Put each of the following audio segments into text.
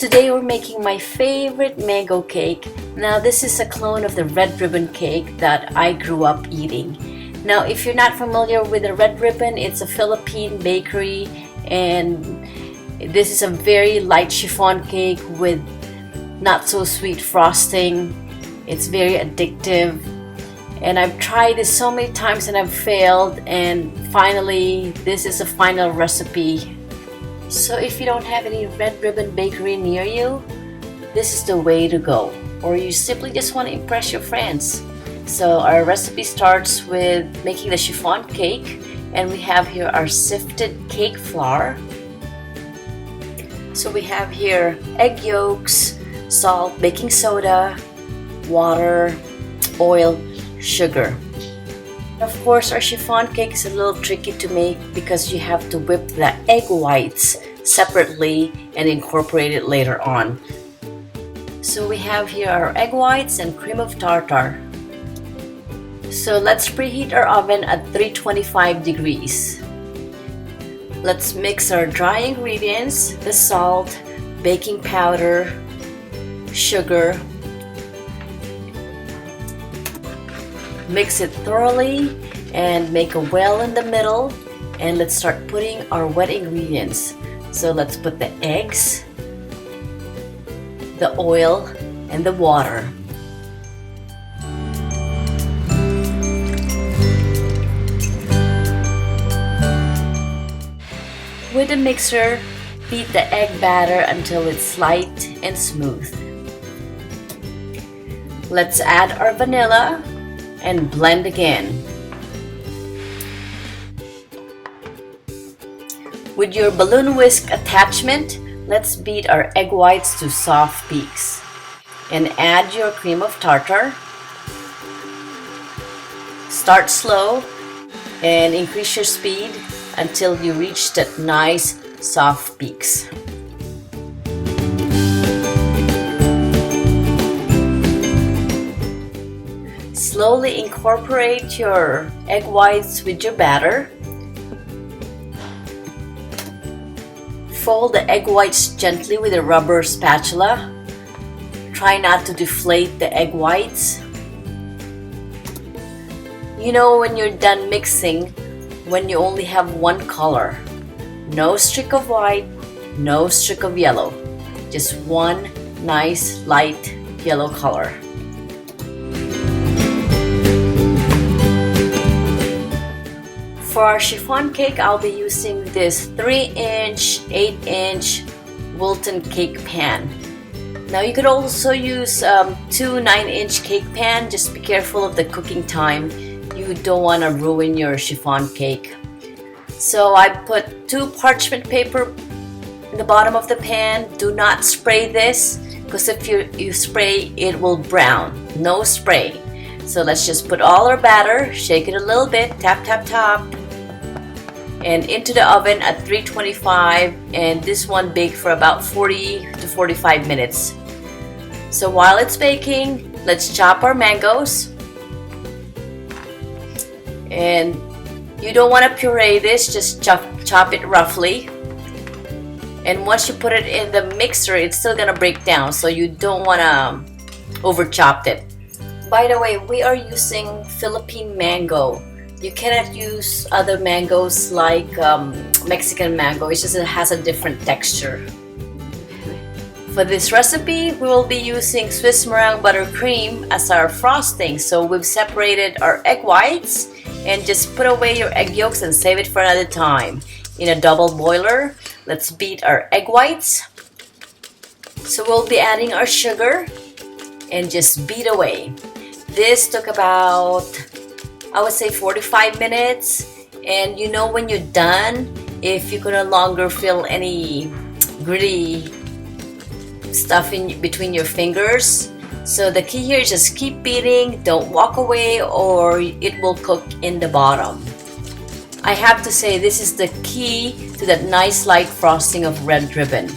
Today we're making my favorite mango cake. Now this is a clone of the red ribbon cake that I grew up eating. Now if you're not familiar with the red ribbon, it's a Philippine bakery, and this is a very light chiffon cake with not so sweet frosting. It's very addictive, and I've tried this so many times and I've failed, and finally this is a final recipe. So if you don't have any red ribbon bakery near you, this is the way to go. Or you simply just want to impress your friends. So our recipe starts with making the chiffon cake, and we have here our sifted cake flour. So we have here egg yolks, salt, baking soda, water, oil, sugar. Of course, our chiffon cake is a little tricky to make because you have to whip the egg whites separately and incorporate it later on. So we have here our egg whites and cream of tartar. So let's preheat our oven at 325 degrees. Let's mix our dry ingredients, the salt, baking powder, sugar. Mix it thoroughly and make a well in the middle, and let's start putting our wet ingredients. So let's put the eggs, the oil, and the water. With the mixer, beat the egg batter until it's light and smooth. Let's add our vanilla and blend again. With your balloon whisk attachment, let's beat our egg whites to soft peaks and add your cream of tartar. Start slow and increase your speed until you reach that nice soft peaks. Slowly incorporate your egg whites with your batter. Fold the egg whites gently with a rubber spatula. Try not to deflate the egg whites. You know when you're done mixing, when you only have one color. No streak of white, no streak of yellow. Just one nice light yellow color. For our chiffon cake, I'll be using this 3-inch, 8-inch Wilton cake pan. Now you could also use 2 9-inch cake pan. Just be careful of the cooking time. You don't want to ruin your chiffon cake. So I put 2 parchment paper in the bottom of the pan. Do not spray this, because if you spray, it will brown. No spray. So let's just put all our batter, shake it a little bit, tap, tap, tap, and into the oven at 325, and this one bake for about 40 to 45 minutes. So while it's baking, let's chop our mangoes. And you don't want to puree this, just chop it roughly. And once you put it in the mixer, it's still gonna break down, so you don't want to over chop it. By the way, we are using Philippine mango. You cannot use other mangoes like Mexican mango. It just has a different texture. For this recipe, we will be using Swiss meringue buttercream as our frosting. So we've separated our egg whites, and just put away your egg yolks and save it for another time. In a double boiler, let's beat our egg whites. So we'll be adding our sugar and just beat away. This took about, I would say, 45 minutes. And you know when you're done, if you can no longer feel any gritty stuff in between your fingers. So the key here is just keep beating, don't walk away, or it will cook in the bottom. I have to say, this is the key to that nice light frosting of red ribbon.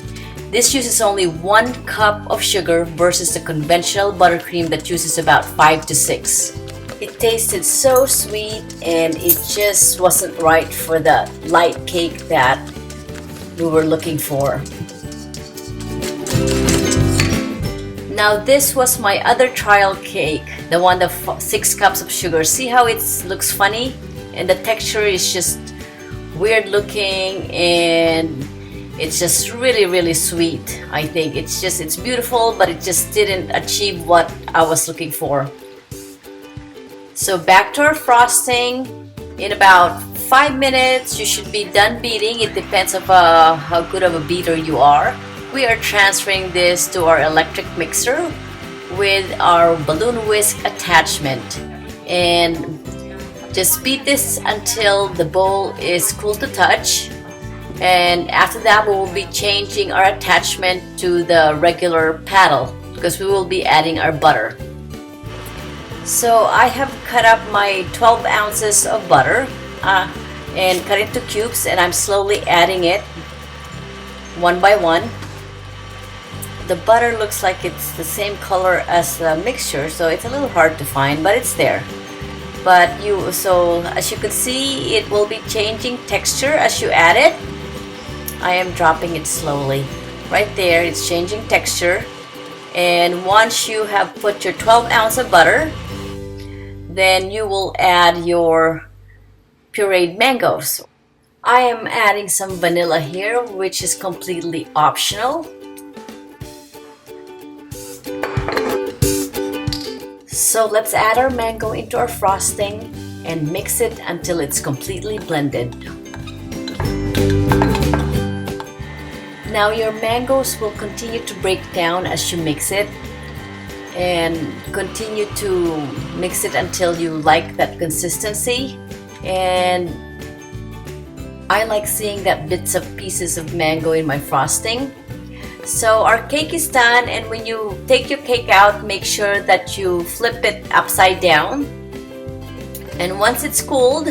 This uses only 1 cup of sugar versus the conventional buttercream that uses about 5 to 6. It tasted so sweet, and it just wasn't right for the light cake that we were looking for. Now this was my other trial cake, the one the 6 cups of sugar. See how it looks funny, and the texture is just weird looking, and it's just really sweet. I think it's beautiful, but it just didn't achieve what I was looking for. So back to our frosting. In about 5 minutes you should be done beating. It depends of how good of a beater you are. We are transferring this to our electric mixer with our balloon whisk attachment, and just beat this until the bowl is cool to touch. And after that, we will be changing our attachment to the regular paddle because we will be adding our butter. So I have cut up my 12 ounces of butter and cut into cubes, and I'm slowly adding it one by one. The butter looks like it's the same color as the mixture, so it's a little hard to find, but it's there. But as you can see, it will be changing texture as you add it. I am dropping it slowly. Right there, it's changing texture. And once you have put your 12 ounce of butter, then you will add your pureed mangoes. I am adding some vanilla here, which is completely optional. So let's add our mango into our frosting and mix it until it's completely blended. Now your mangoes will continue to break down as you mix it, and continue to mix it until you like that consistency. And I like seeing that bits of pieces of mango in my frosting. So our cake is done, and when you take your cake out, make sure that you flip it upside down. And once it's cooled,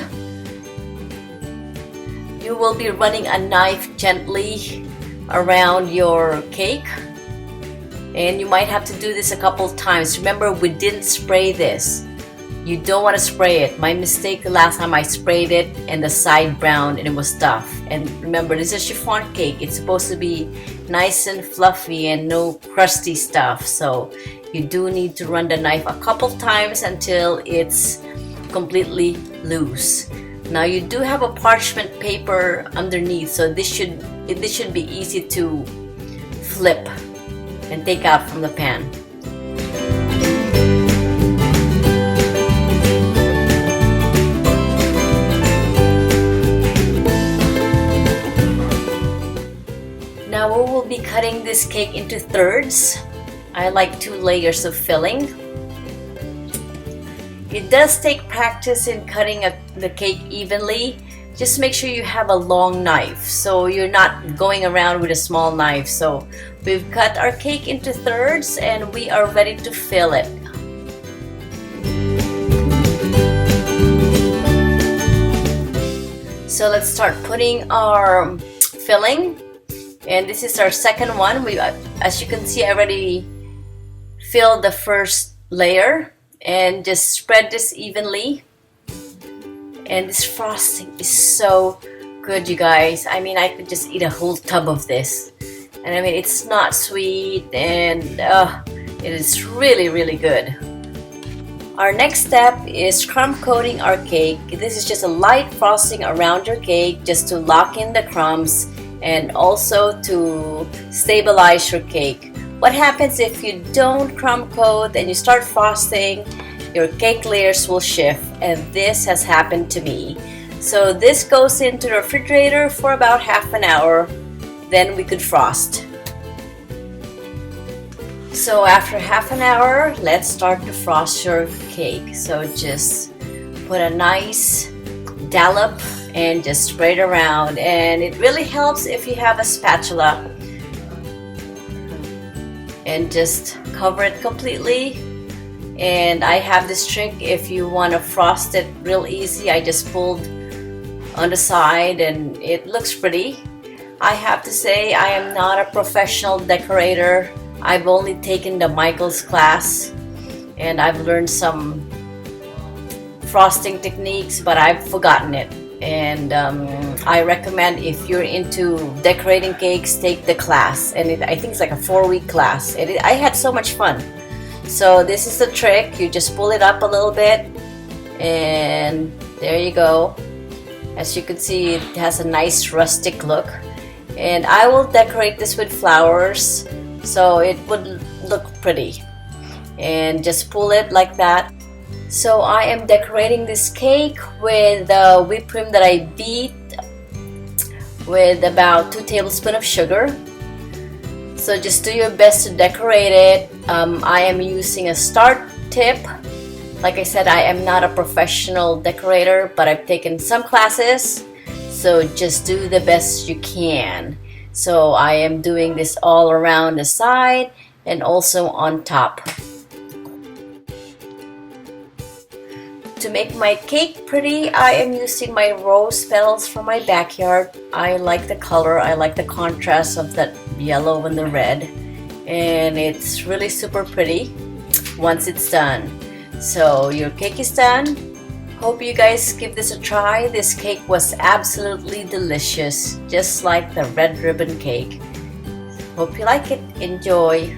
you will be running a knife gently around your cake. And you might have to do this a couple times. Remember, we didn't spray this. You don't want to spray it. My mistake the last time, I sprayed it and the side browned and it was tough. And remember, this is chiffon cake. It's supposed to be nice and fluffy and no crusty stuff. So you do need to run the knife a couple times until it's completely loose. Now you do have a parchment paper underneath, so this should be easy to flip and take out from the pan. Now we will be cutting this cake into thirds. I like 2 layers of filling. It does take practice in cutting the cake evenly. Just make sure you have a long knife so you're not going around with a small knife. So we've cut our cake into thirds and we are ready to fill it. So let's start putting our filling. And this is our second one. As you can see, I already filled the first layer, and just spread this evenly. And this frosting is so good, you guys. I mean, I could just eat a whole tub of this. And I mean, it's not sweet, and it is really good. Our next step is crumb coating our cake. This is just a light frosting around your cake just to lock in the crumbs and also to stabilize your cake. What happens if you don't crumb coat and you start frosting? Your cake layers will shift, and this has happened to me. So this goes into the refrigerator for about half an hour, then we could frost. So after half an hour, let's start to frost your cake. So just put a nice dollop and just spread it around, and it really helps if you have a spatula, and just cover it completely. And I have this trick if you want to frost it real easy. I just pulled on the side and it looks pretty. I have to say, I am not a professional decorator. I've only taken the Michael's class and I've learned some frosting techniques, but I've forgotten it. and I recommend if you're into decorating cakes, take the class. And I think it's like a 4-week class, and I had so much fun. So this is the trick. You just pull it up a little bit, and there you go. As you can see, it has a nice rustic look, and I will decorate this with flowers so it would look pretty. And just pull it like that. So I am decorating this cake with whipped cream that I beat with about 2 tablespoons of sugar. So just do your best to decorate it. I am using a start tip. Like I said, I am not a professional decorator, but I've taken some classes. So just do the best you can. So I am doing this all around the side and also on top. To make my cake pretty, I am using my rose petals from my backyard. I like the color, I like the contrast of that yellow and the red, and it's really super pretty once it's done. So your cake is done. Hope you guys give this a try. This cake was absolutely delicious, just like the red ribbon cake. Hope you like it. Enjoy.